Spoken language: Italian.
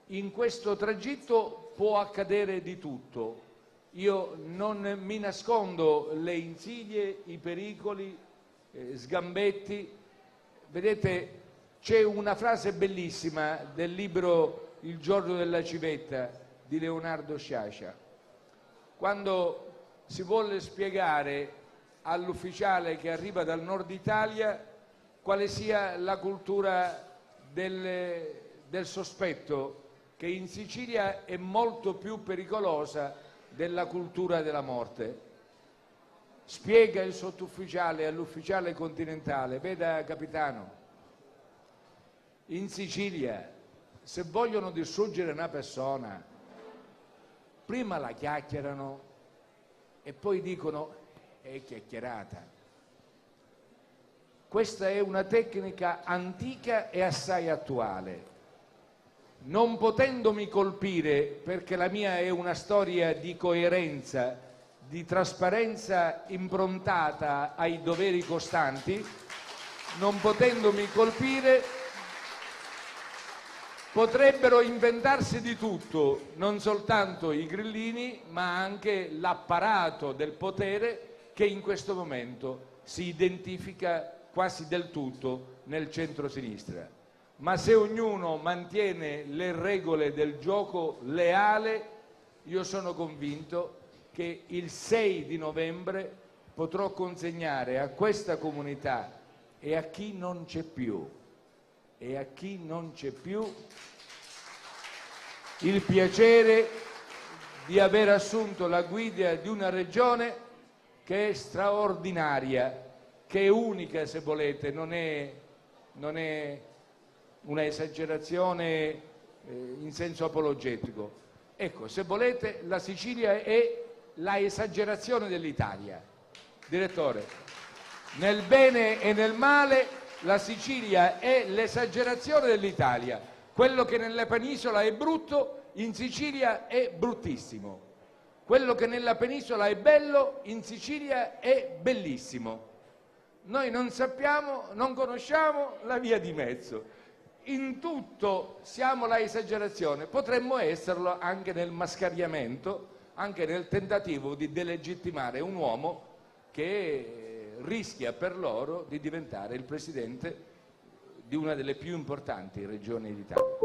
in questo tragitto può accadere di tutto. Io non mi nascondo le insidie, i pericoli, sgambetti. Vedete, c'è una frase bellissima del libro Il giorno della civetta di Leonardo Sciascia, quando si vuole spiegare all'ufficiale che arriva dal nord Italia quale sia la cultura del sospetto, che in Sicilia è molto più pericolosa della cultura della morte. Spiega il sottufficiale all'ufficiale continentale: veda capitano, in Sicilia se vogliono distruggere una persona prima la chiacchierano e poi dicono è chiacchierata. Questa è una tecnica antica e assai attuale. Non potendomi colpire, perché la mia è una storia di coerenza, di trasparenza improntata ai doveri costanti, non potendomi colpire, potrebbero inventarsi di tutto, non soltanto i grillini, ma anche l'apparato del potere che in questo momento si identifica quasi del tutto nel centro-sinistra. Ma se ognuno mantiene le regole del gioco leale, io sono convinto che il 6 di novembre potrò consegnare a questa comunità e a chi non c'è più, il piacere di aver assunto la guida di una regione che è straordinaria, che è unica, se volete, non è una esagerazione in senso apologetico. Ecco, se volete, la Sicilia è la esagerazione dell'Italia. Direttore, nel bene e nel male la Sicilia è l'esagerazione dell'Italia. Quello che nella penisola è brutto, in Sicilia è bruttissimo. Quello che nella penisola è bello, in Sicilia è bellissimo. Noi non sappiamo, non conosciamo la via di mezzo. In tutto siamo la esagerazione, potremmo esserlo anche nel mascariamento, anche nel tentativo di delegittimare un uomo che rischia per loro di diventare il presidente di una delle più importanti regioni d'Italia.